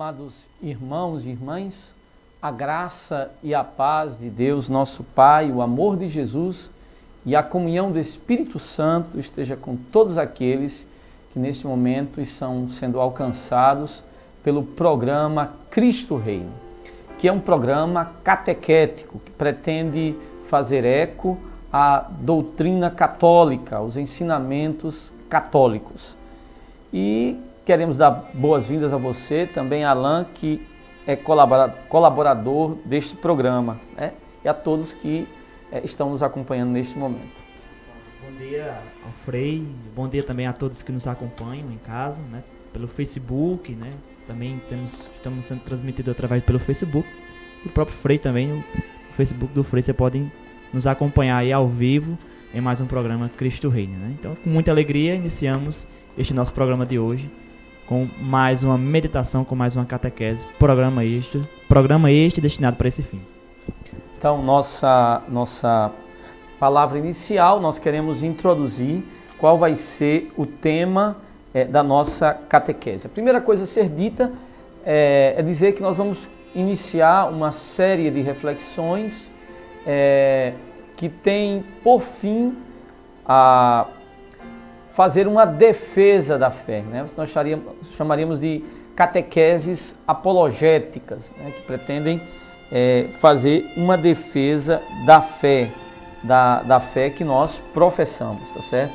Amados irmãos e irmãs, a graça e a paz de Deus, nosso Pai, o amor de Jesus e a comunhão do Espírito Santo esteja com todos aqueles que neste momento estão sendo alcançados pelo programa Cristo Reino, que é um programa catequético que pretende fazer eco à doutrina católica, aos ensinamentos católicos. E queremos dar boas-vindas a você, também a Alain, que é colaborador deste programa, né? E a todos que estão nos acompanhando neste momento. Bom dia ao Frei, bom dia também a todos que nos acompanham em casa, né? Pelo Facebook, né? Também estamos sendo transmitidos através pelo Facebook. E o próprio Frei também, o Facebook do Frei, você pode nos acompanhar aí ao vivo em mais um programa Cristo Reino, né? Então, com muita alegria, iniciamos este nosso programa de hoje com mais uma meditação, com mais uma catequese, programa este destinado para esse fim. Então, nossa palavra inicial, nós queremos introduzir qual vai ser o tema da nossa catequese. A primeira coisa a ser dita é dizer que nós vamos iniciar uma série de reflexões que tem por fim a fazer uma defesa da fé, né? Nós chamaríamos de catequeses apologéticas, né? Que pretendem fazer uma defesa da fé, da fé que nós professamos, tá certo?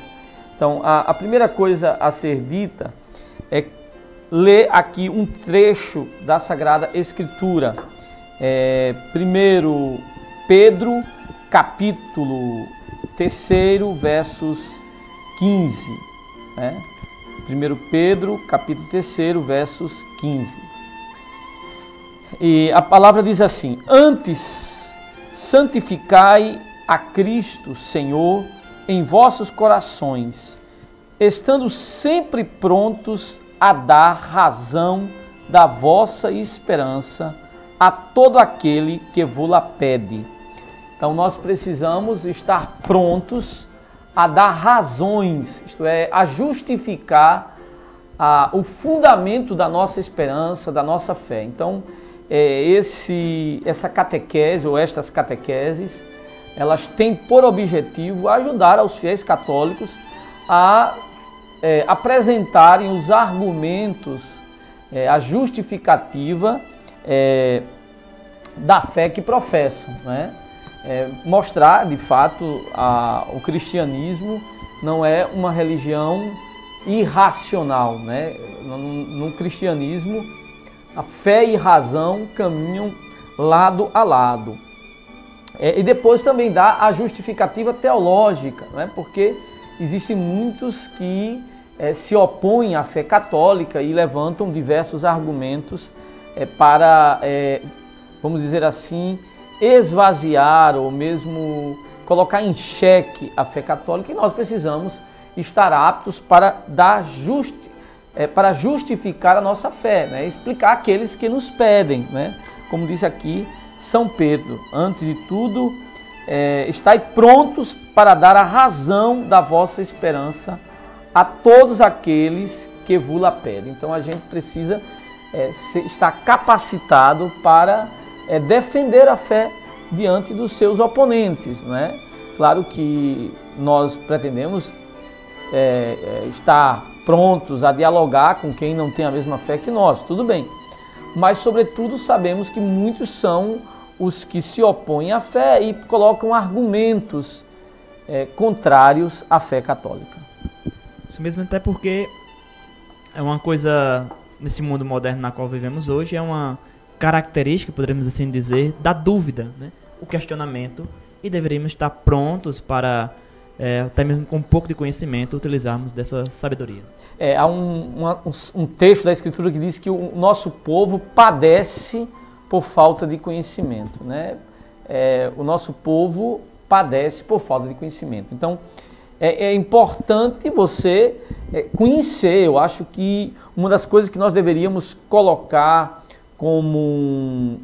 Então, a primeira coisa a ser dita é ler aqui um trecho da Sagrada Escritura. 1 Pedro, capítulo 3, versos 15, né? 1 Pedro, capítulo 3, versos 15. E a palavra diz assim: antes, santificai a Cristo, Senhor, em vossos corações, estando sempre prontos a dar razão da vossa esperança a todo aquele que vos-la pede. Então nós precisamos estar prontos a dar razões, isto é, a justificar o fundamento da nossa esperança, da nossa fé. Então, essa catequese ou estas catequeses, elas têm por objetivo ajudar aos fiéis católicos a apresentarem os argumentos, a justificativa da fé que professam, né? Mostrar, de fato, o cristianismo não é uma religião irracional, né? No cristianismo, a fé e razão caminham lado a lado. E depois também dá a justificativa teológica, né? Porque existem muitos que se opõem à fé católica e levantam diversos argumentos para, vamos dizer assim, esvaziar ou mesmo colocar em xeque a fé católica, e nós precisamos estar aptos para para justificar a nossa fé, né? Explicar aqueles que nos pedem, né? Como diz aqui São Pedro: antes de tudo, estai prontos para dar a razão da vossa esperança a todos aqueles que vos-la pedem. Então a gente precisa estar capacitado para defender a fé diante dos seus oponentes, né? Claro que nós pretendemos estar prontos a dialogar com quem não tem a mesma fé que nós, tudo bem. Mas, sobretudo, sabemos que muitos são os que se opõem à fé e colocam argumentos contrários à fé católica. Isso mesmo, até porque é uma coisa, nesse mundo moderno na qual vivemos hoje, é uma característica, poderíamos assim dizer, da dúvida, né? O questionamento, e deveríamos estar prontos para, até mesmo com um pouco de conhecimento, utilizarmos dessa sabedoria. Há um texto da Escritura que diz que o nosso povo padece por falta de conhecimento, né? O nosso povo padece por falta de conhecimento. Então, é importante você conhecer. Eu acho que uma das coisas que nós deveríamos colocar como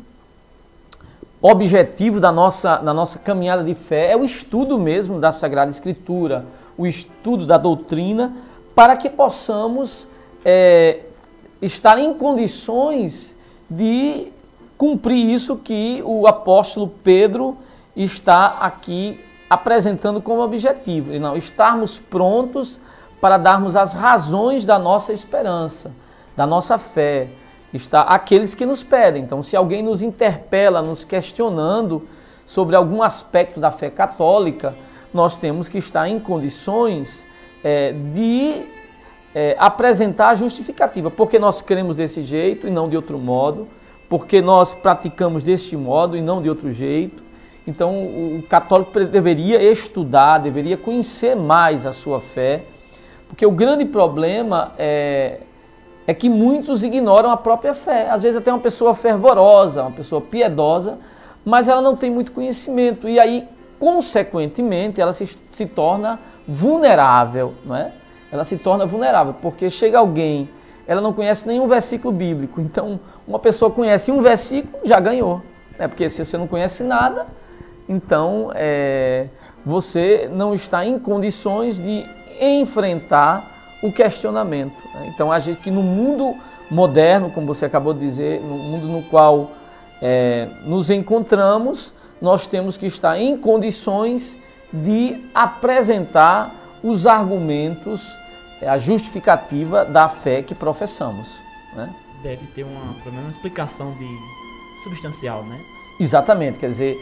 objetivo da nossa caminhada de fé é o estudo mesmo da Sagrada Escritura, o estudo da doutrina, para que possamos estar em condições de cumprir isso que o apóstolo Pedro está aqui apresentando como objetivo. E não, estarmos prontos para darmos as razões da nossa esperança, da nossa fé. Está aqueles que nos pedem. Então, se alguém nos interpela, nos questionando sobre algum aspecto da fé católica, nós temos que estar em condições de apresentar a justificativa. Porque nós cremos desse jeito e não de outro modo, porque nós praticamos deste modo e não de outro jeito. Então, o católico deveria estudar, deveria conhecer mais a sua fé, porque o grande problema é que muitos ignoram a própria fé. Às vezes até uma pessoa fervorosa, uma pessoa piedosa, mas ela não tem muito conhecimento. E aí, consequentemente, ela se torna vulnerável, não é? Ela se torna vulnerável, porque chega alguém, ela não conhece nenhum versículo bíblico. Então, uma pessoa conhece um versículo, já ganhou. Né? Porque se você não conhece nada, então você não está em condições de enfrentar o questionamento. Né? Então, a gente que no mundo moderno, como você acabou de dizer, no mundo no qual nos encontramos, nós temos que estar em condições de apresentar os argumentos, a justificativa da fé que professamos. Né? Deve ter pelo menos uma explicação substancial, né? Exatamente, quer dizer,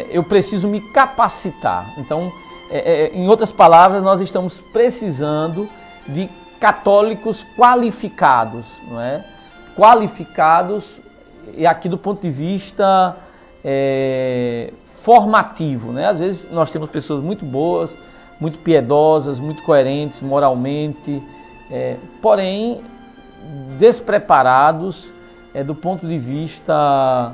eu preciso me capacitar. Então, em outras palavras, nós estamos precisando de católicos qualificados, não é? Qualificados, e aqui do ponto de vista formativo, né? Às vezes nós temos pessoas muito boas, muito piedosas, muito coerentes moralmente, porém despreparados do ponto de vista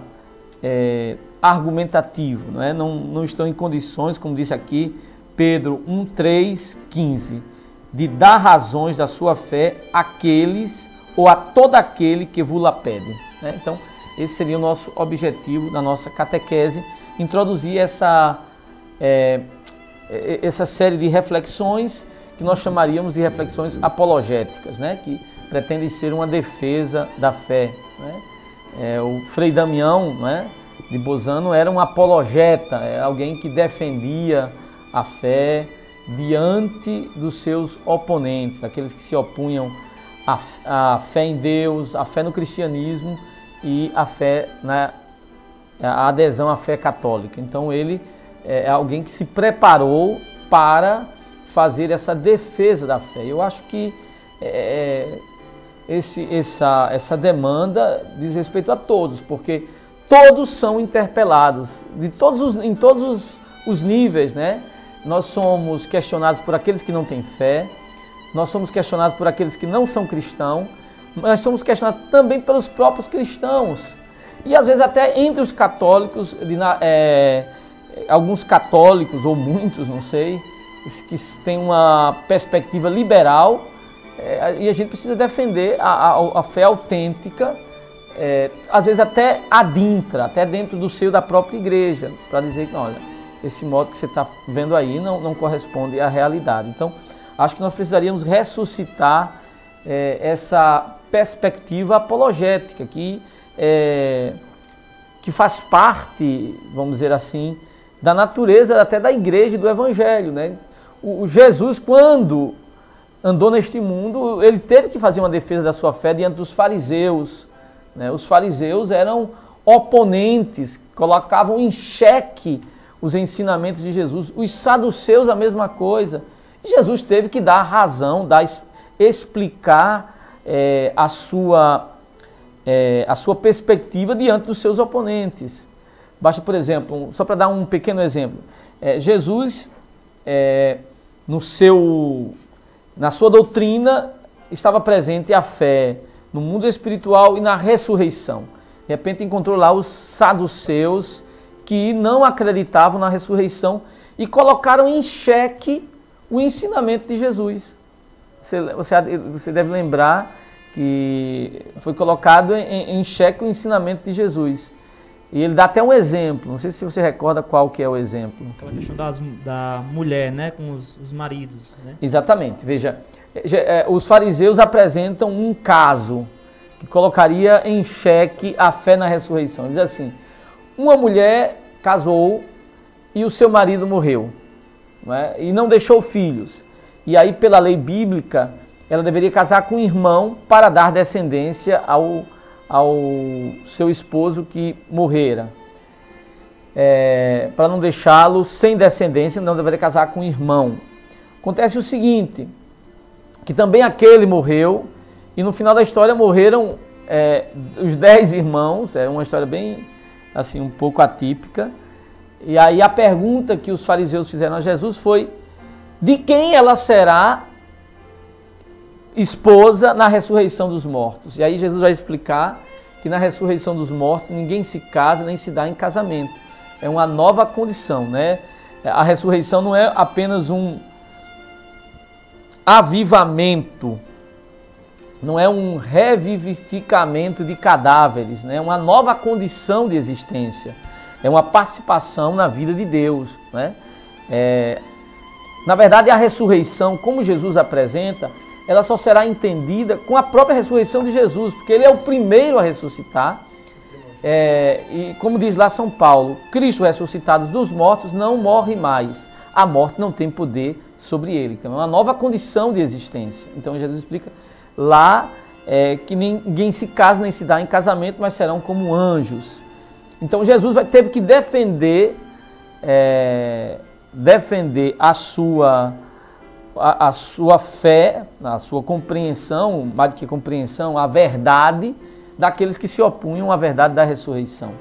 argumentativo, não é? Não estão em condições, como disse aqui Pedro 1:3-15, de dar razões da sua fé àqueles ou a todo aquele que vos-la pede. Né? Então, esse seria o nosso objetivo da nossa catequese, introduzir essa série de reflexões que nós chamaríamos de reflexões apologéticas, né? Que pretendem ser uma defesa da fé. Né? O Frei Damião, né, de Bozano era um apologeta, alguém que defendia a fé diante dos seus oponentes, aqueles que se opunham à fé em Deus, à fé no cristianismo e à fé a adesão à fé católica. Então ele é alguém que se preparou para fazer essa defesa da fé. Eu acho que essa demanda diz respeito a todos, porque todos são interpelados, em todos os níveis, né? Nós somos questionados por aqueles que não têm fé, nós somos questionados por aqueles que não são cristãos, mas somos questionados também pelos próprios cristãos. E às vezes até entre os católicos, alguns católicos, ou muitos, não sei, que têm uma perspectiva liberal, e a gente precisa defender a fé autêntica, às vezes até adintra, até dentro do seio da própria igreja, para dizer que, olha, esse modo que você está vendo aí não corresponde à realidade. Então, acho que nós precisaríamos ressuscitar essa perspectiva apologética que faz parte, vamos dizer assim, da natureza até da igreja e do evangelho. Né? O Jesus, quando andou neste mundo, ele teve que fazer uma defesa da sua fé diante dos fariseus. Né? Os fariseus eram oponentes, colocavam em xeque os ensinamentos de Jesus. Os saduceus, a mesma coisa. E Jesus teve que dar razão, explicar a sua perspectiva diante dos seus oponentes. Basta, por exemplo, só para dar um pequeno exemplo, Jesus, na sua doutrina, estava presente a fé no mundo espiritual e na ressurreição. De repente encontrou lá os saduceus que não acreditavam na ressurreição e colocaram em xeque o ensinamento de Jesus. Você deve lembrar que foi colocado em xeque o ensinamento de Jesus. E ele dá até um exemplo, não sei se você recorda qual que é o exemplo. Aquela questão da mulher, né, com os maridos. Né? Exatamente. Veja, os fariseus apresentam um caso, que colocaria em xeque a fé na ressurreição. Ele diz assim: uma mulher casou e o seu marido morreu, não é? E não deixou filhos. E aí, pela lei bíblica, ela deveria casar com um irmão para dar descendência ao seu esposo que morrera. Para não deixá-lo sem descendência, não deveria casar com um irmão. Acontece o seguinte, que também aquele morreu, e no final da história morreram os 10 irmãos. É uma história bem, assim, um pouco atípica. E aí a pergunta que os fariseus fizeram a Jesus foi: de quem ela será esposa na ressurreição dos mortos? E aí Jesus vai explicar que na ressurreição dos mortos ninguém se casa nem se dá em casamento. É uma nova condição, né? A ressurreição não é apenas um avivamento, não é um revivificamento de cadáveres, né? É uma nova condição de existência. É uma participação na vida de Deus, né? Na verdade, a ressurreição, como Jesus apresenta, ela só será entendida com a própria ressurreição de Jesus, porque ele é o primeiro a ressuscitar. E como diz lá São Paulo, Cristo ressuscitado dos mortos não morre mais. A morte não tem poder sobre ele. Então é uma nova condição de existência. Então Jesus explica lá que ninguém se casa nem se dá em casamento, mas serão como anjos. Então Jesus teve que defender a sua fé, a sua compreensão, mais do que compreensão, a verdade daqueles que se opunham à verdade da ressurreição.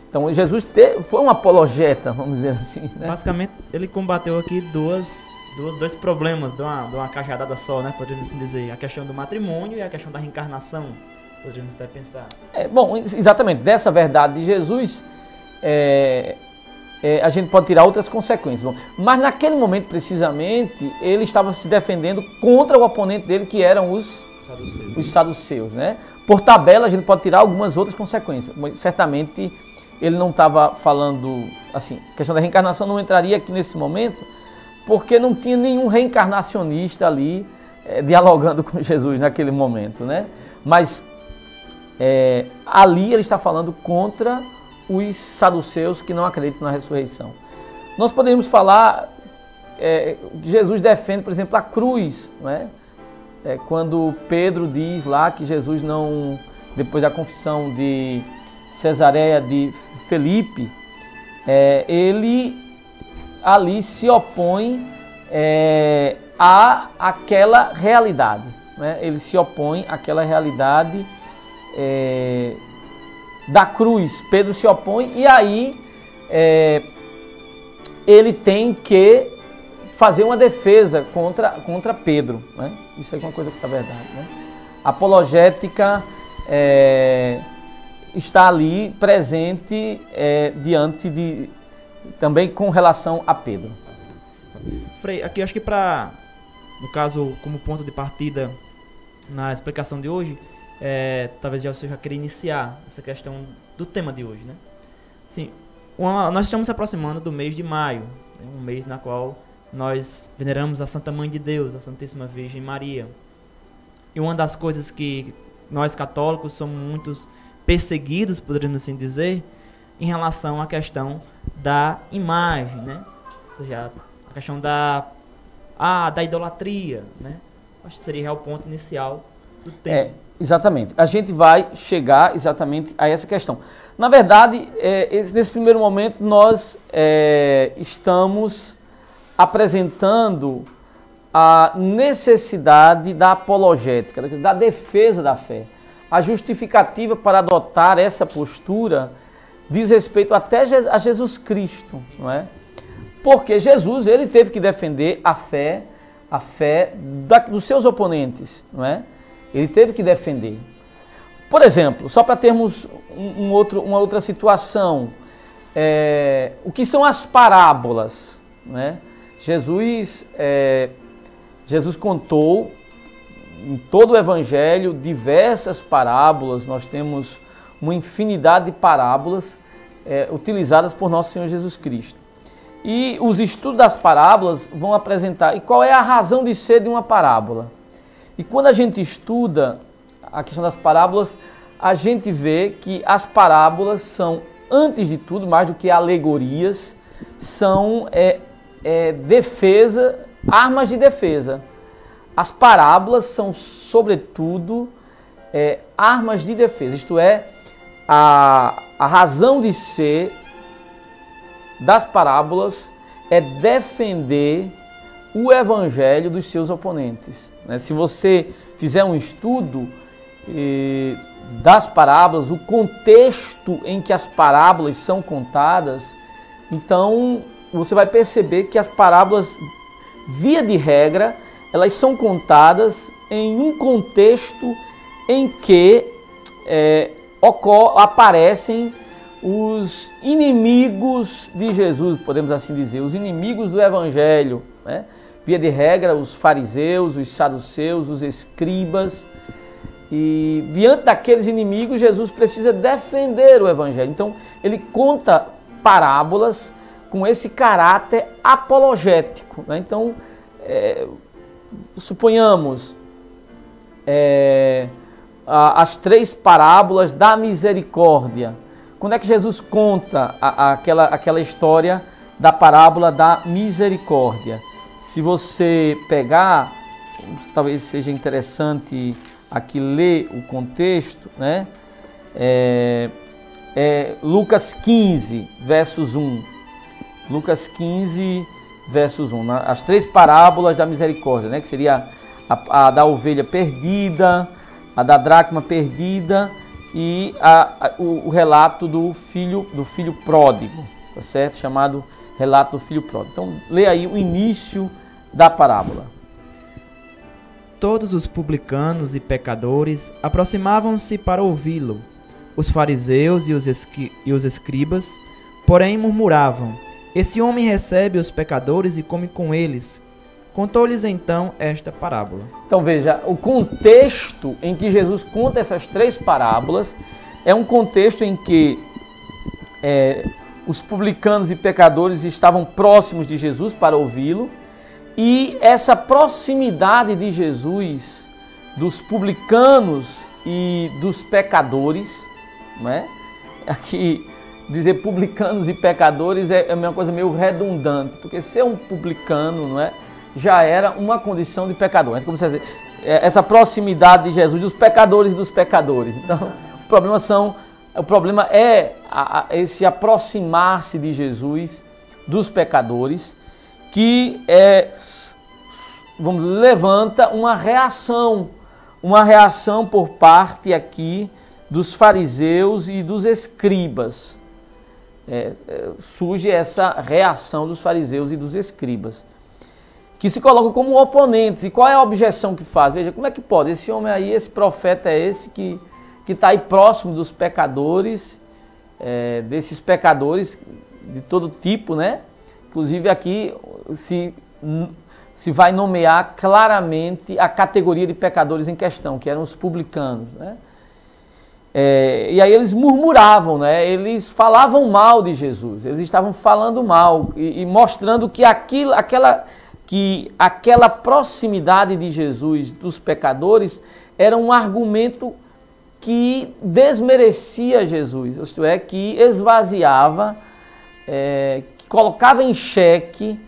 Então Jesus foi um apologeta, vamos dizer assim, né? Basicamente ele combateu aqui dois problemas de uma cajadada só, né? Poderíamos assim dizer, a questão do matrimônio e a questão da reencarnação, poderíamos até pensar. Bom, exatamente, dessa verdade de Jesus, a gente pode tirar outras consequências. Bom, mas naquele momento, precisamente, ele estava se defendendo contra o oponente dele, que eram os saduceus, né? Por tabela, a gente pode tirar algumas outras consequências. Mas, certamente, ele não estava falando, assim, a questão da reencarnação não entraria aqui nesse momento, porque não tinha nenhum reencarnacionista ali dialogando com Jesus naquele momento, né? Mas ali ele está falando contra os saduceus que não acreditam na ressurreição. Nós poderíamos falar, Jesus defende, por exemplo, a cruz, não é? Quando Pedro diz lá que Jesus não, depois da confissão de Cesareia de Felipe, ele ali se opõe àquela realidade, né? Ele se opõe àquela realidade da cruz. Pedro se opõe e aí ele tem que fazer uma defesa contra Pedro, né? Isso é uma coisa que está verdade, né? A apologética está ali presente diante de, também com relação a Pedro. Frei, aqui acho que no caso, como ponto de partida na explicação de hoje, talvez você já queria iniciar essa questão do tema de hoje, né? Sim, nós estamos se aproximando do mês de maio, né? Um mês na qual nós veneramos a Santa Mãe de Deus, a Santíssima Virgem Maria. E uma das coisas que nós católicos somos muitos perseguidos, poderíamos assim dizer, em relação à questão da imagem, né? Ou seja, a questão da idolatria, né? Acho que seria o ponto inicial do tema. Exatamente. A gente vai chegar exatamente a essa questão. Na verdade, nesse primeiro momento, nós estamos apresentando a necessidade da apologética, da defesa da fé. A justificativa para adotar essa postura diz respeito até a Jesus Cristo, não é? Porque Jesus, ele teve que defender a fé dos seus oponentes, não é? Ele teve que defender. Por exemplo, só para termos uma outra situação, o que são as parábolas, não é? Jesus contou em todo o Evangelho diversas parábolas. Nós temos uma infinidade de parábolas utilizadas por nosso Senhor Jesus Cristo. E os estudos das parábolas vão apresentar qual é a razão de ser de uma parábola. E quando a gente estuda a questão das parábolas, a gente vê que as parábolas são, antes de tudo, mais do que alegorias, são defesa, armas de defesa. As parábolas são, sobretudo, armas de defesa, isto é, a razão de ser das parábolas é defender o evangelho dos seus oponentes. Se você fizer um estudo das parábolas, o contexto em que as parábolas são contadas, então você vai perceber que as parábolas, via de regra, elas são contadas em um contexto em que aparecem os inimigos de Jesus, podemos assim dizer, os inimigos do evangelho, né? Via de regra, os fariseus, os saduceus, os escribas. E diante daqueles inimigos, Jesus precisa defender o evangelho. Então, ele conta parábolas com esse caráter apologético, né? Então, suponhamos as 3 parábolas da misericórdia. Quando é que Jesus conta aquela história da parábola da misericórdia? Se você pegar, talvez seja interessante aqui ler o contexto, né? Lucas 15, versos 1. Lucas 15, versos 1. As 3 parábolas da misericórdia, né? Que seria a da ovelha perdida, a da dracma perdida e o relato do filho pródigo, tá certo? Chamado relato do filho pródigo. Então, lê aí o início da parábola. Todos os publicanos e pecadores aproximavam-se para ouvi-lo. Os fariseus e os escribas, porém, murmuravam: esse homem recebe os pecadores e come com eles. Contou-lhes então esta parábola. Então veja, o contexto em que Jesus conta essas 3 parábolas é um contexto em que os publicanos e pecadores estavam próximos de Jesus para ouvi-lo, e essa proximidade de Jesus dos publicanos e dos pecadores, não é? Aqui dizer publicanos e pecadores é uma coisa meio redundante, porque ser um publicano, não é, já era uma condição de pecador. Como você dizer, essa proximidade de Jesus dos pecadores e dos pecadores. Então, o problema é esse aproximar-se de Jesus dos pecadores, que levanta uma reação por parte aqui dos fariseus e dos escribas. Surge essa reação dos fariseus e dos escribas, que se colocam como oponentes. E qual é a objeção que faz? Veja, como é que pode? Esse homem aí, esse profeta é esse que está aí próximo dos pecadores, desses pecadores de todo tipo, né? Inclusive aqui se vai nomear claramente a categoria de pecadores em questão, que eram os publicanos, né? E aí eles murmuravam, né? Eles falavam mal de Jesus, eles estavam falando mal e mostrando que aquela proximidade de Jesus dos pecadores era um argumento que desmerecia Jesus, isto é, que esvaziava, que colocava em xeque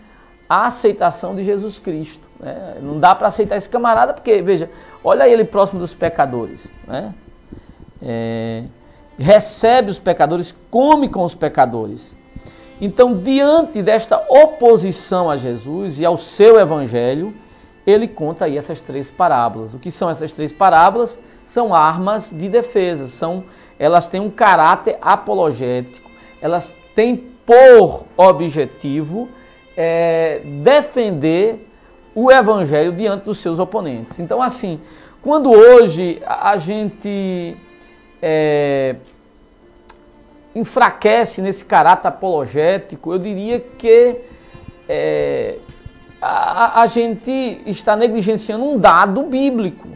a aceitação de Jesus Cristo, né? Não dá para aceitar esse camarada porque, veja, olha ele próximo dos pecadores, né? Recebe os pecadores, come com os pecadores. Então, diante desta oposição a Jesus e ao seu evangelho, ele conta aí essas 3 parábolas. O que são essas 3 parábolas? São armas de defesa, elas têm um caráter apologético, elas têm por objetivo defender o evangelho diante dos seus oponentes. Então, assim, quando hoje a gente enfraquece nesse caráter apologético, eu diria que a gente está negligenciando um dado bíblico.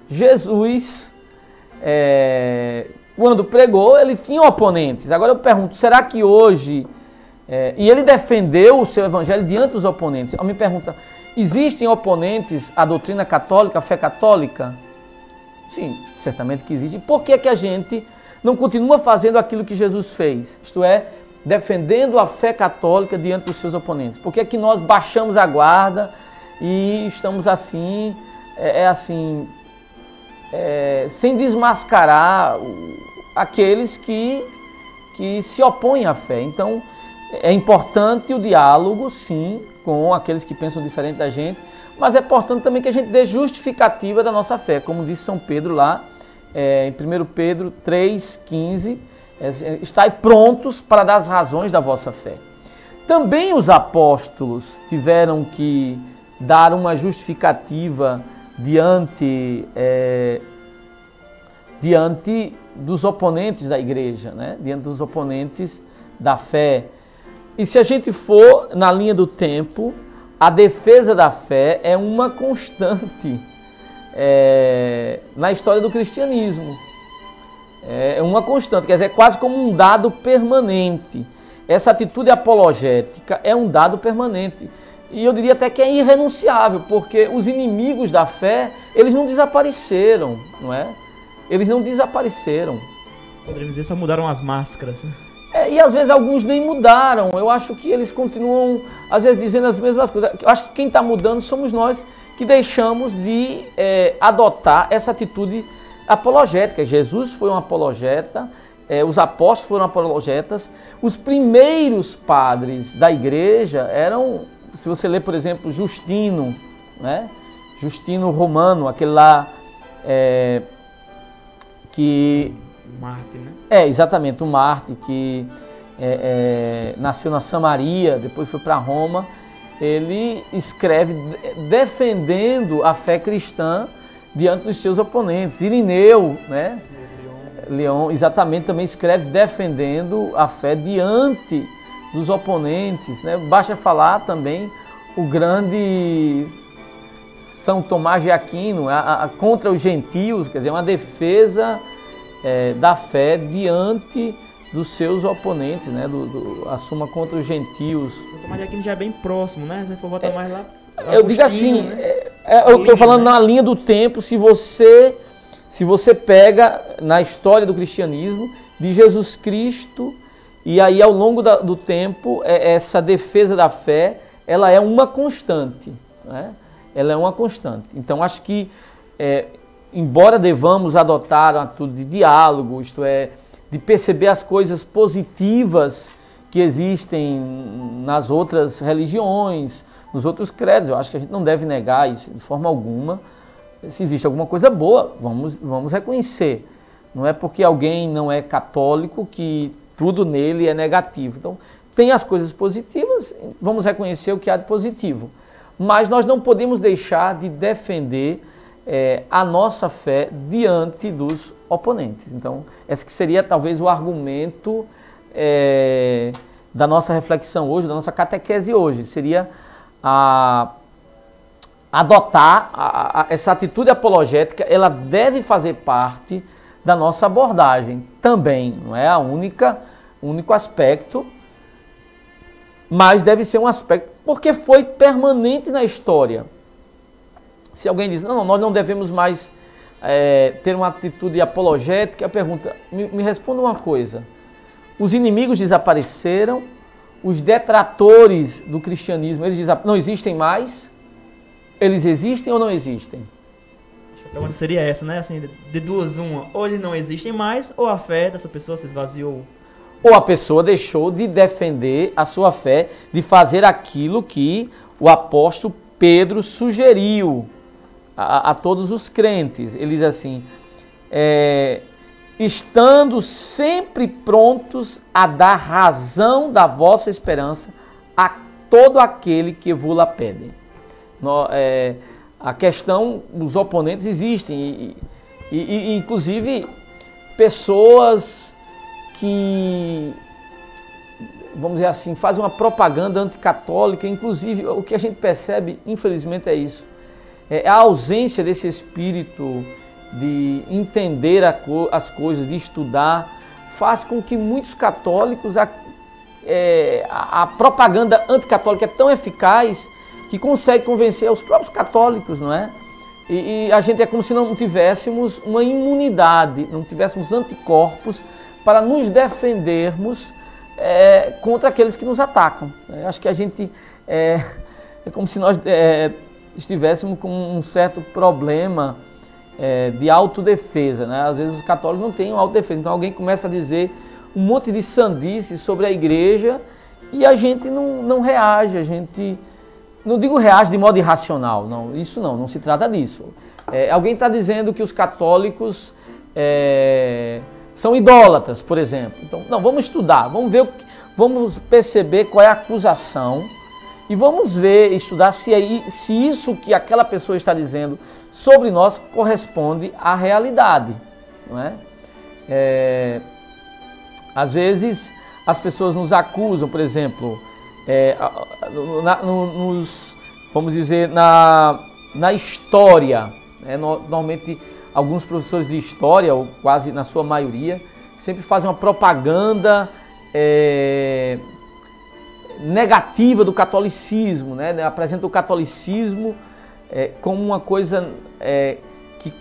Jesus, quando pregou, ele tinha oponentes. Agora eu pergunto, será que hoje... e ele defendeu o seu evangelho diante dos oponentes. Eu me pergunto, existem oponentes à doutrina católica, à fé católica? Sim, certamente que existe. Por que a gente não continua fazendo aquilo que Jesus fez? Isto é, defendendo a fé católica diante dos seus oponentes. Por que nós baixamos a guarda e estamos assim, sem desmascarar aqueles que se opõem à fé? Então, é importante o diálogo, sim, com aqueles que pensam diferente da gente, mas é importante também que a gente dê justificativa da nossa fé, como disse São Pedro lá, em 1 Pedro 3,15, estai prontos para dar as razões da vossa fé. Também os apóstolos tiveram que dar uma justificativa diante dos oponentes da igreja, né? Diante dos oponentes da fé. E se a gente for na linha do tempo, a defesa da fé é uma constante na história do cristianismo. É uma constante, quer dizer, é quase como um dado permanente. Essa atitude apologética é um dado permanente. E eu diria até que é irrenunciável, porque os inimigos da fé, eles não desapareceram, não é? Eles não desapareceram. Poderíamos dizer, só mudaram as máscaras, né? E às vezes alguns nem mudaram. Eu acho que eles continuam, às vezes, dizendo as mesmas coisas. Eu acho que quem está mudando somos nós que deixamos de adotar essa atitude apologética. Jesus foi um apologeta, os apóstolos foram apologetas. Os primeiros padres da igreja eram, se você ler, por exemplo, Justino, né? Justino Romano, aquele lá que... Marte, né? Exatamente, o Marte, que nasceu na Samaria, depois foi para Roma. Ele escreve defendendo a fé cristã diante dos seus oponentes. Irineu, né? Leão, exatamente, também escreve defendendo a fé diante dos oponentes, né? Basta falar também o grande São Tomás de Aquino, contra os gentios, quer dizer, uma defesa da fé diante dos seus oponentes, né? A Suma contra os gentios. São Tomás de Aquino já é bem próximo, né? Se for voltar mais lá. Eu digo assim, né? Eu estou falando na linha do tempo. Se você pega na história do cristianismo, de Jesus Cristo, e aí ao longo do tempo, essa defesa da fé, ela é uma constante, né? Ela é uma constante. Então acho que embora devamos adotar uma atitude de diálogo, isto é, de perceber as coisas positivas que existem nas outras religiões, nos outros credos, eu acho que a gente não deve negar isso de forma alguma. Se existe alguma coisa boa, vamos reconhecer. Não é porque alguém não é católico que tudo nele é negativo. Então, tem as coisas positivas, vamos reconhecer o que há de positivo. Mas nós não podemos deixar de defender a nossa fé diante dos oponentes. Então, esse que seria talvez o argumento da nossa reflexão hoje, da nossa catequese hoje, seria adotar essa atitude apologética. Ela deve fazer parte da nossa abordagem também, não é o único aspecto, mas deve ser um aspecto, porque foi permanente na história. Se alguém diz, não, nós não devemos mais ter uma atitude apologética, pergunta, me responda uma coisa, os inimigos desapareceram, os detratores do cristianismo, eles não existem mais? Eles existem ou não existem? A pergunta seria essa, né? Assim, de duas, uma, ou eles não existem mais, ou a fé dessa pessoa se esvaziou. Ou a pessoa deixou de defender a sua fé, de fazer aquilo que o apóstolo Pedro sugeriu a todos os crentes. Ele diz assim, estando sempre prontos a dar razão da vossa esperança a todo aquele que vos-la pede. A questão dos oponentes existem, e inclusive pessoas que, vamos dizer assim, fazem uma propaganda anticatólica. Inclusive, o que a gente percebe, infelizmente, é isso. A ausência desse espírito de entender as coisas, de estudar, faz com que muitos católicos, a propaganda anticatólica é tão eficaz que consegue convencer os próprios católicos, não é? E a gente é como se não tivéssemos uma imunidade, não tivéssemos anticorpos para nos defendermos contra aqueles que nos atacam. Acho que a gente é como se nós estivéssemos com um certo problema de autodefesa, né? Às vezes os católicos não têm autodefesa, então alguém começa a dizer um monte de sandices sobre a igreja e a gente não reage, a gente, não digo reage de modo irracional, não, isso não se trata disso. Alguém está dizendo que os católicos são idólatras, por exemplo. Então, não, vamos estudar, vamos perceber qual é a acusação e vamos ver, estudar se isso que aquela pessoa está dizendo sobre nós corresponde à realidade, não é? Às vezes as pessoas nos acusam, por exemplo, vamos dizer, na história, né? Normalmente alguns professores de história, ou quase na sua maioria, sempre fazem uma propaganda negativa do catolicismo, né? Apresentam o catolicismo como uma coisa que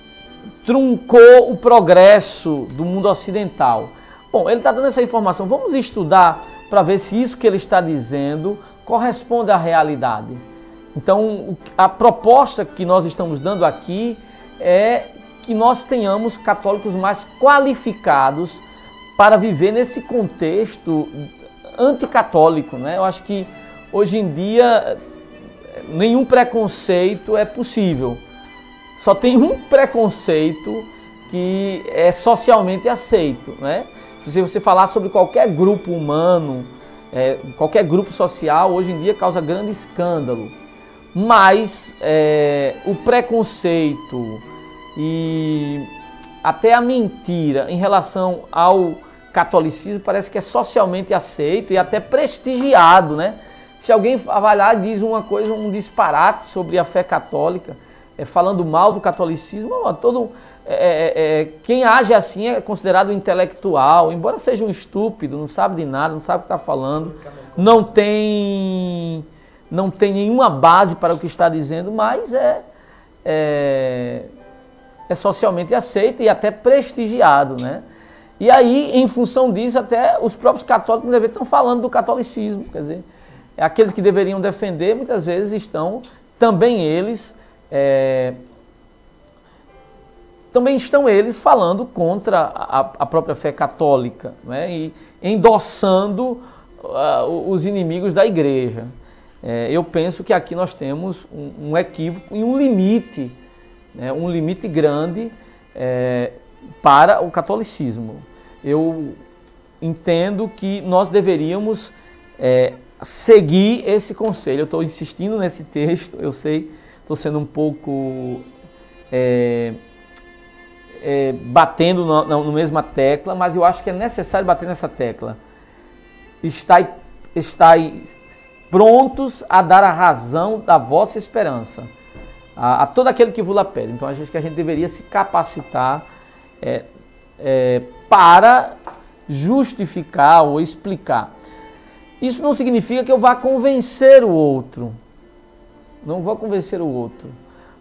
truncou o progresso do mundo ocidental. Bom, ele está dando essa informação, vamos estudar para ver se isso que ele está dizendo corresponde à realidade. Então, a proposta que nós estamos dando aqui é que nós tenhamos católicos mais qualificados para viver nesse contexto anticatólico, né? Eu acho que hoje em dia nenhum preconceito é possível. Só tem um preconceito que é socialmente aceito, né? Se você falar sobre qualquer grupo humano, qualquer grupo social, hoje em dia causa grande escândalo. Mas o preconceito e até a mentira em relação ao catolicismo parece que é socialmente aceito e até prestigiado, né? Se alguém vai lá e diz uma coisa, um disparate sobre a fé católica, falando mal do catolicismo, quem age assim é considerado intelectual, embora seja um estúpido, não sabe de nada, não sabe o que está falando, não tem nenhuma base para o que está dizendo, mas é socialmente aceito e até prestigiado, né? E aí, em função disso, até os próprios católicos estão falando do catolicismo, quer dizer, aqueles que deveriam defender, muitas vezes estão falando contra a própria fé católica, né? E endossando os inimigos da igreja. Eu penso que aqui nós temos um equívoco e um limite, né? Um limite grande para o catolicismo. Eu entendo que nós deveríamos seguir esse conselho. Eu estou insistindo nesse texto, eu sei, estou sendo um pouco batendo na mesma tecla, mas eu acho que é necessário bater nessa tecla. Estai prontos a dar a razão da vossa esperança a todo aquele que vos pede. Então, acho que a gente deveria se capacitar para justificar ou explicar. Isso não significa que eu vá convencer o outro. Não vou convencer o outro.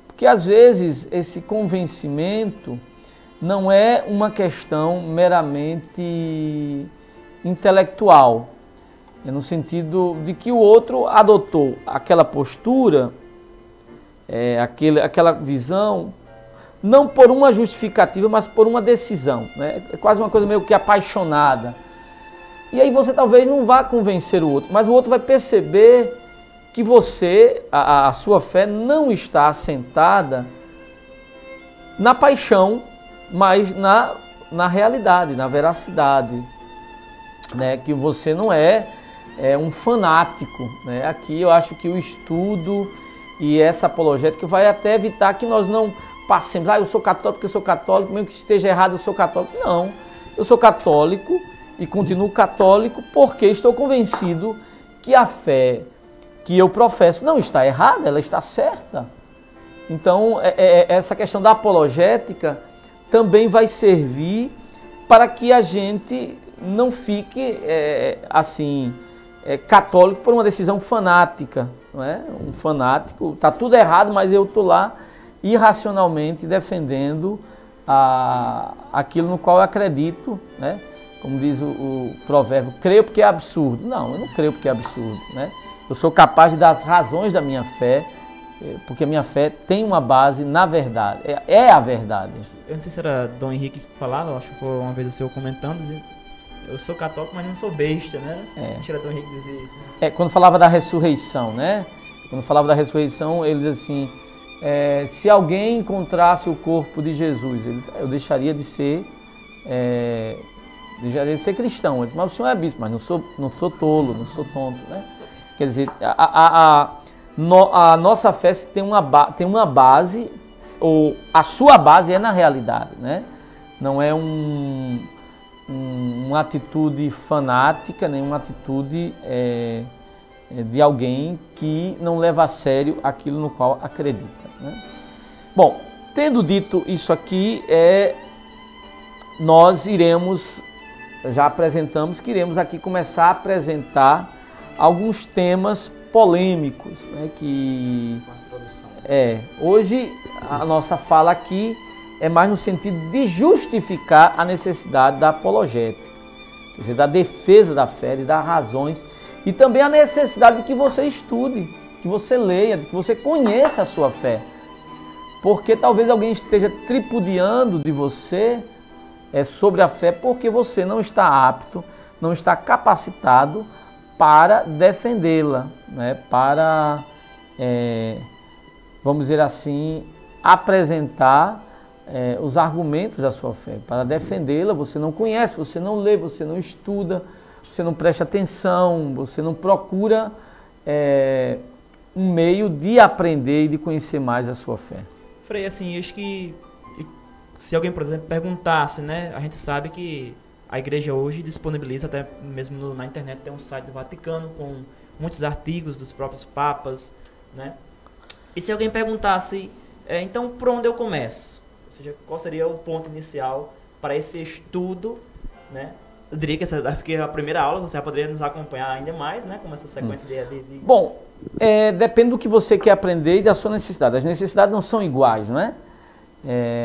Porque, às vezes, esse convencimento não é uma questão meramente intelectual. É no sentido de que o outro adotou aquela postura, aquela visão, não por uma justificativa, mas por uma decisão, né? É quase uma coisa meio que apaixonada. E aí você talvez não vá convencer o outro, mas o outro vai perceber que a sua fé não está assentada na paixão, mas na realidade, na veracidade, né? Que você não é um fanático, né? Aqui eu acho que o estudo e essa apologética vai até evitar que nós não passemos, eu sou católico porque eu sou católico, mesmo que esteja errado eu sou católico. Não, eu sou católico e continuo católico porque estou convencido que a fé que eu professo não está errada, ela está certa. Então, essa questão da apologética também vai servir para que a gente não fique católico por uma decisão fanática, não é? Um fanático, está tudo errado, mas eu estou lá irracionalmente defendendo aquilo no qual eu acredito, né? Como diz o provérbio, creio porque é absurdo. Não, eu não creio porque é absurdo, né? Eu sou capaz de dar as razões da minha fé, porque a minha fé tem uma base na verdade, é a verdade. Eu não sei se era Dom Henrique que falava, acho que foi uma vez o senhor comentando, eu sou católico, mas não sou besta, né? Acho que era Dom Henrique dizer isso. Quando falava da ressurreição, né? Quando falava da ressurreição, ele diz assim, se alguém encontrasse o corpo de Jesus, eu deixaria de ser cristão. Ele disse, mas o senhor é bispo, mas não sou tolo, não sou tonto, né? Quer dizer, a nossa fé tem uma base, ou a sua base é na realidade, né? Não é uma atitude fanática, nem uma atitude de alguém que não leva a sério aquilo no qual acredita, né? Bom, tendo dito isso aqui, nós já apresentamos que iremos aqui começar a apresentar alguns temas polêmicos, né, hoje a nossa fala aqui é mais no sentido de justificar a necessidade da apologética, quer dizer, da defesa da fé, de dar razões, e também a necessidade de que você estude, que você leia, de que você conheça a sua fé, porque talvez alguém esteja tripudiando de você sobre a fé porque você não está apto, não está capacitado para defendê-la, né? Para, vamos dizer assim, apresentar os argumentos da sua fé. Para defendê-la, você não conhece, você não lê, você não estuda, você não presta atenção, você não procura um meio de aprender e de conhecer mais a sua fé. Frei, assim, acho que se alguém, por exemplo, perguntasse, né, a gente sabe que a igreja hoje disponibiliza, até mesmo na internet, tem um site do Vaticano com muitos artigos dos próprios papas, né? E se alguém perguntasse, então por onde eu começo? Ou seja, qual seria o ponto inicial para esse estudo, né? Eu diria que essa é a primeira aula, você já poderia nos acompanhar ainda mais, né? Como essa sequência de... Bom, depende do que você quer aprender e da sua necessidade. As necessidades não são iguais, não é?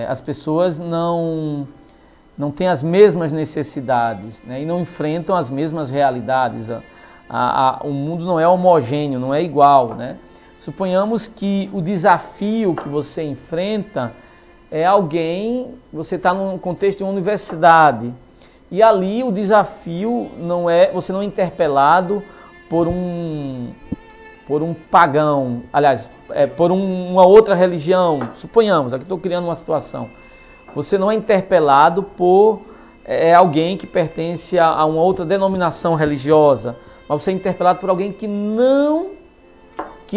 As pessoas não têm as mesmas necessidades, né? E não enfrentam as mesmas realidades. O mundo não é homogêneo, não é igual, né? Suponhamos que o desafio que você enfrenta você está num contexto de uma universidade, e ali o desafio você não é interpelado por um pagão, aliás, por uma outra religião, suponhamos, aqui estou criando uma situação. Você não é interpelado por alguém que pertence a uma outra denominação religiosa, mas você é interpelado por alguém que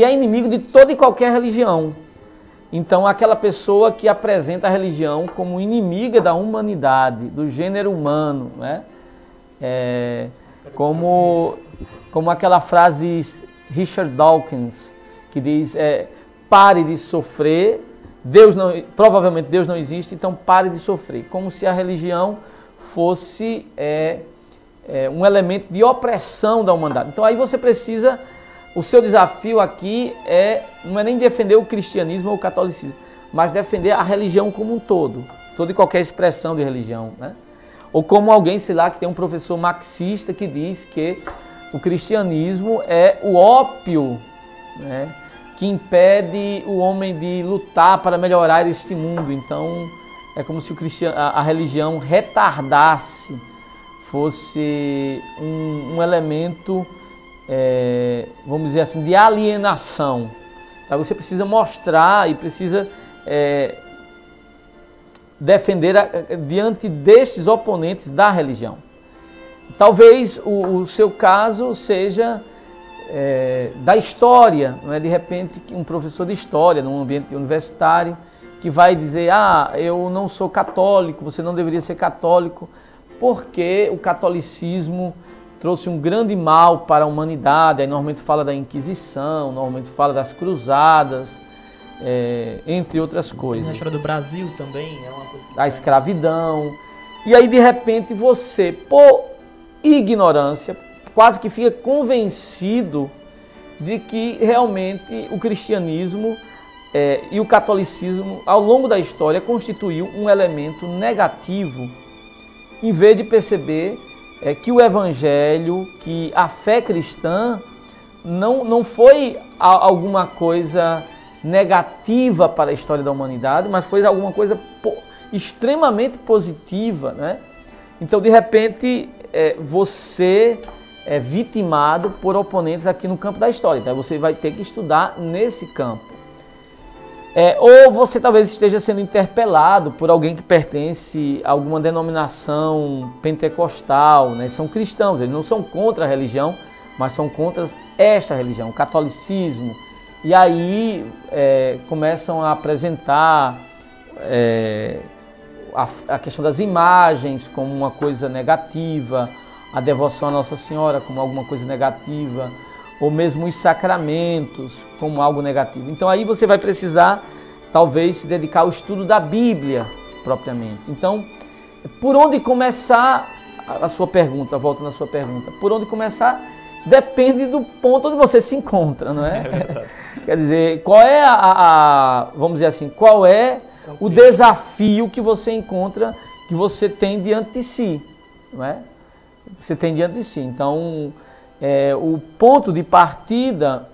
é inimigo de toda e qualquer religião. Então, aquela pessoa que apresenta a religião como inimiga da humanidade, do gênero humano, né? Como aquela frase de Richard Dawkins, que diz, pare de sofrer, provavelmente Deus não existe, então pare de sofrer, como se a religião fosse um elemento de opressão da humanidade. Então aí você precisa, o seu desafio aqui não é nem defender o cristianismo ou o catolicismo, mas defender a religião como um todo, toda e qualquer expressão de religião, né? Ou como alguém, sei lá, que tem um professor marxista que diz que o cristianismo é o ópio, né, que impede o homem de lutar para melhorar este mundo. Então, é como se a religião retardasse, fosse um elemento, vamos dizer assim, de alienação. Então, você precisa mostrar e precisa defender diante destes oponentes da religião. Talvez o seu caso seja da história, não é? De repente um professor de história num ambiente universitário que vai dizer, eu não sou católico, você não deveria ser católico, porque o catolicismo trouxe um grande mal para a humanidade. Aí normalmente fala da Inquisição, normalmente fala das cruzadas, entre outras coisas. A história do Brasil também é uma coisa que... A escravidão. E aí de repente você, por ignorância, quase que fica convencido de que realmente o cristianismo e o catolicismo, ao longo da história, constituiu um elemento negativo, em vez de perceber que o evangelho, que a fé cristã não foi alguma coisa negativa para a história da humanidade, mas foi alguma coisa extremamente positiva, né? Então, de repente, você é vitimado por oponentes aqui no campo da história. Então, você vai ter que estudar nesse campo. Ou você talvez esteja sendo interpelado por alguém que pertence a alguma denominação pentecostal, né? São cristãos, eles não são contra a religião, mas são contra esta religião, o catolicismo. E aí começam a apresentar a questão das imagens como uma coisa negativa, a devoção à Nossa Senhora como alguma coisa negativa, ou mesmo os sacramentos como algo negativo. Então aí você vai precisar, talvez, se dedicar ao estudo da Bíblia, propriamente. Então, por onde começar a sua pergunta, volto na sua pergunta, por onde começar depende do ponto onde você se encontra, não é? Quer dizer, qual é vamos dizer assim, qual é o desafio que você encontra, que você tem diante de si, não é? Você tem diante de si. Então, o ponto de partida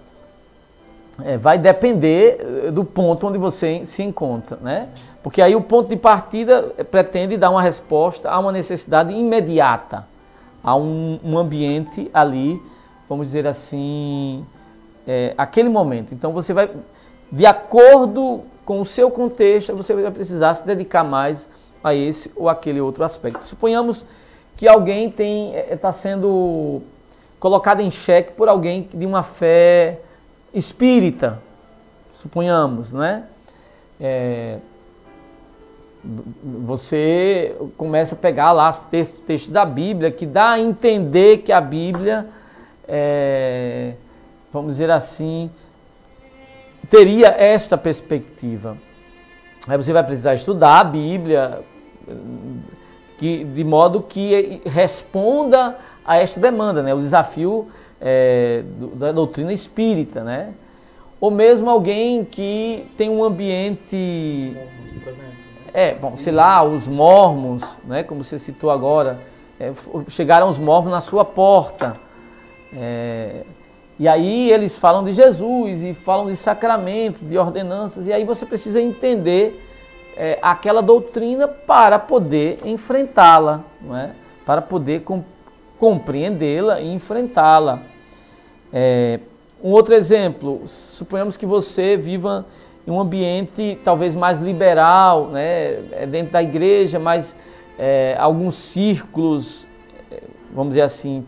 vai depender do ponto onde você se encontra, né? Porque aí o ponto de partida pretende dar uma resposta a uma necessidade imediata, a um ambiente ali, vamos dizer assim, aquele momento. Então você vai, de acordo com o seu contexto, você vai precisar se dedicar mais a esse ou aquele outro aspecto. Suponhamos que alguém está sendo colocado em xeque por alguém de uma fé espírita, suponhamos, né? Você começa a pegar lá textos da Bíblia que dá a entender que a Bíblia, vamos dizer assim, teria esta perspectiva. Aí você vai precisar estudar a Bíblia de modo que responda a esta demanda, né? O desafio da doutrina espírita, né? Ou mesmo alguém que tem um ambiente... Os mormons, por exemplo. Bom, sei lá, os mormons, né? Como você citou agora, chegaram os mormons na sua porta. E aí eles falam de Jesus e falam de sacramentos, de ordenanças, e aí você precisa entender aquela doutrina para poder enfrentá-la, não é? Para poder compreendê-la e enfrentá-la. Um outro exemplo, suponhamos que você viva em um ambiente talvez mais liberal, né? Dentro da igreja, mas alguns círculos, vamos dizer assim,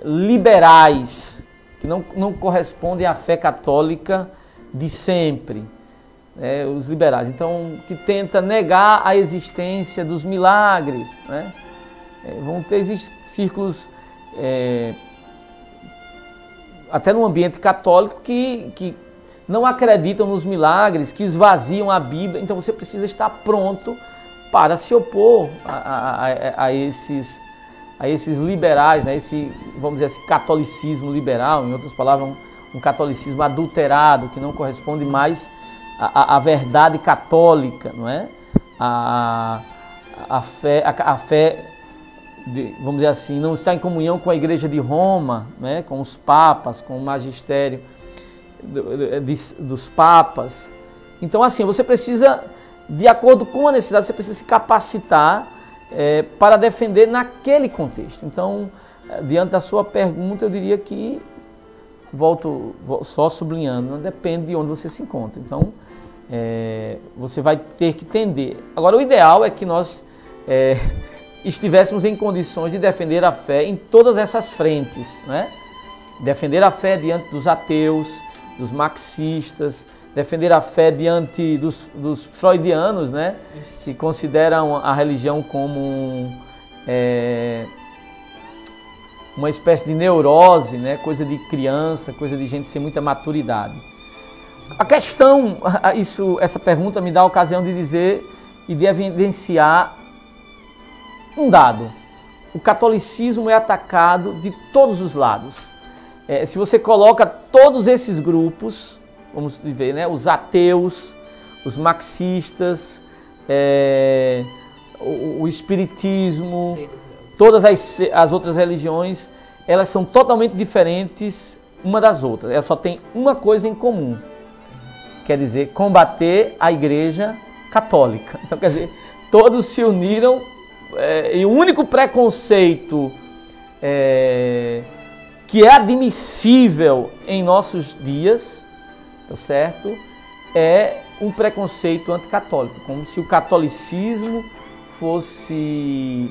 liberais, que não correspondem à fé católica de sempre, os liberais. Então, que tenta negar a existência dos milagres, né? Vão ter círculos, até no ambiente católico, que não acreditam nos milagres, que esvaziam a Bíblia. Então você precisa estar pronto para se opor a esses liberais, né? Vamos dizer assim, catolicismo liberal, em outras palavras, um catolicismo adulterado, que não corresponde mais à verdade católica, não é? A fé vamos dizer assim, não está em comunhão com a Igreja de Roma, né? Com os papas, com o magistério dos papas. Então, assim, você precisa, de acordo com a necessidade, você precisa se capacitar para defender naquele contexto. Então, diante da sua pergunta, eu diria que, volto só sublinhando, não depende de onde você se encontra. Então, você vai ter que entender. Agora, o ideal é que nós estivéssemos em condições de defender a fé em todas essas frentes, né? Defender a fé diante dos ateus, dos marxistas, defender a fé diante dos freudianos, né? Isso. Que consideram a religião como uma espécie de neurose, né? Coisa de criança, coisa de gente sem muita maturidade. A questão, essa pergunta me dá a ocasião de dizer e de evidenciar um dado: o catolicismo é atacado de todos os lados. Se você coloca todos esses grupos, vamos dizer, né, os ateus, os marxistas, o espiritismo, todas as outras religiões, elas são totalmente diferentes uma das outras. Elas só têm uma coisa em comum, quer dizer, combater a Igreja Católica. Então, quer dizer, todos se uniram e o único preconceito que é admissível em nossos dias, tá certo? É um preconceito anticatólico, como se o catolicismo fosse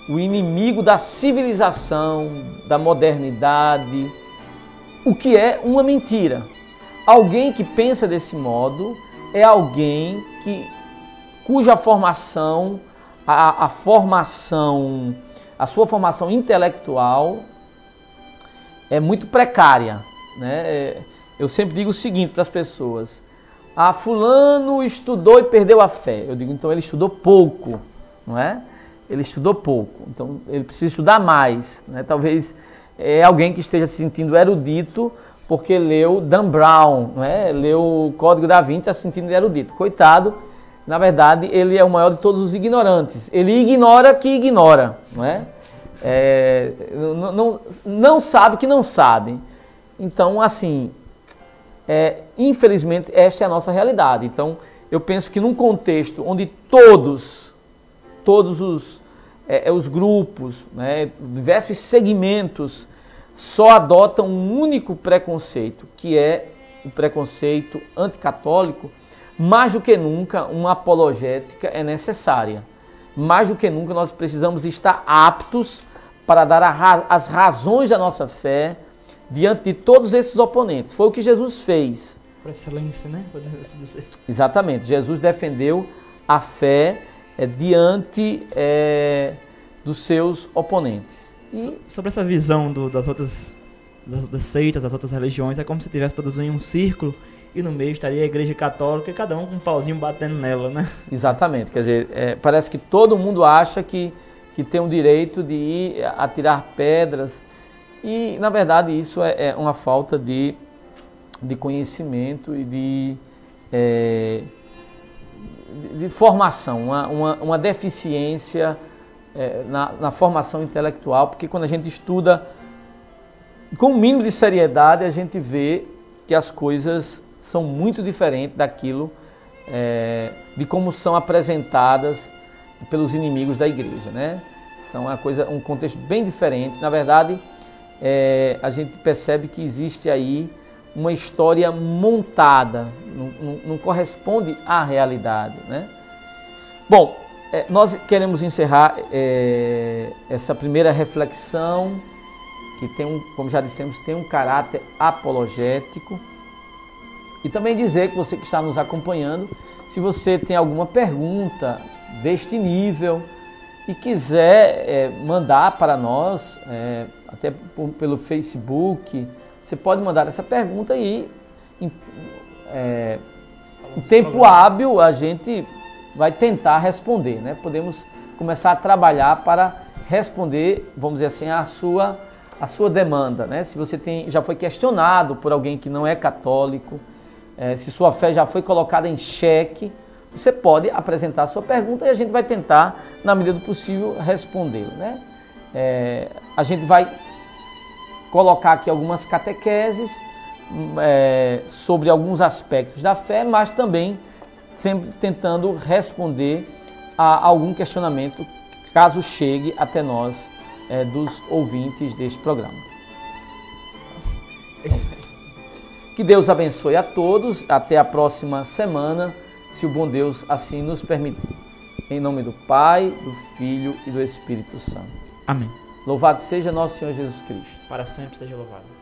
o inimigo da civilização, da modernidade, o que é uma mentira. Alguém que pensa desse modo é alguém cuja formação, a sua formação intelectual é muito precária, né? Eu sempre digo o seguinte para as pessoas: fulano estudou e perdeu a fé. Eu digo, então ele estudou pouco, não é? Ele estudou pouco, então ele precisa estudar mais, né? Talvez alguém que esteja se sentindo erudito porque leu Dan Brown, não é? Leu o Código da Vinci, está se sentindo erudito. Coitado, na verdade ele é o maior de todos os ignorantes. Ele ignora que ignora, não é? Não sabe que não sabe. Então, assim, infelizmente, esta é a nossa realidade. Então, eu penso que num contexto onde todos os grupos, né, diversos segmentos, só adotam um único preconceito, que é o preconceito anticatólico, mais do que nunca uma apologética é necessária. Mais do que nunca nós precisamos estar aptos para dar as razões da nossa fé diante de todos esses oponentes. Foi o que Jesus fez. Por excelência, né? Podemos dizer. Exatamente. Jesus defendeu a fé diante dos seus oponentes. Sobre essa visão das outras seitas, das outras religiões, é como se tivesse todos em um círculo e no meio estaria a Igreja Católica e cada um com um pauzinho batendo nela, né? Exatamente. Quer dizer, parece que todo mundo acha que tem o direito de ir atirar pedras e, na verdade, isso é uma falta de conhecimento e de formação, uma deficiência na formação intelectual, porque quando a gente estuda com o mínimo de seriedade, a gente vê que as coisas são muito diferentes daquilo, de como são apresentadas pelos inimigos da igreja, né? São um contexto bem diferente. Na verdade, a gente percebe que existe aí uma história montada, não corresponde à realidade, né? Bom, nós queremos encerrar essa primeira reflexão, que como já dissemos, tem um caráter apologético. E também dizer que você que está nos acompanhando, se você tem alguma pergunta deste nível e quiser mandar para nós, até pelo Facebook, você pode mandar essa pergunta e em tempo hábil a gente vai tentar responder, né? Podemos começar a trabalhar para responder, vamos dizer assim, a sua demanda, né? Se você já foi questionado por alguém que não é católico, se sua fé já foi colocada em xeque, você pode apresentar a sua pergunta e a gente vai tentar, na medida do possível, respondê-la, né? A gente vai colocar aqui algumas catequeses sobre alguns aspectos da fé, mas também sempre tentando responder a algum questionamento, caso chegue até nós, dos ouvintes deste programa. É isso aí. Que Deus abençoe a todos. Até a próxima semana, se o bom Deus assim nos permitir. Em nome do Pai, do Filho e do Espírito Santo. Amém. Louvado seja nosso Senhor Jesus Cristo. Para sempre seja louvado.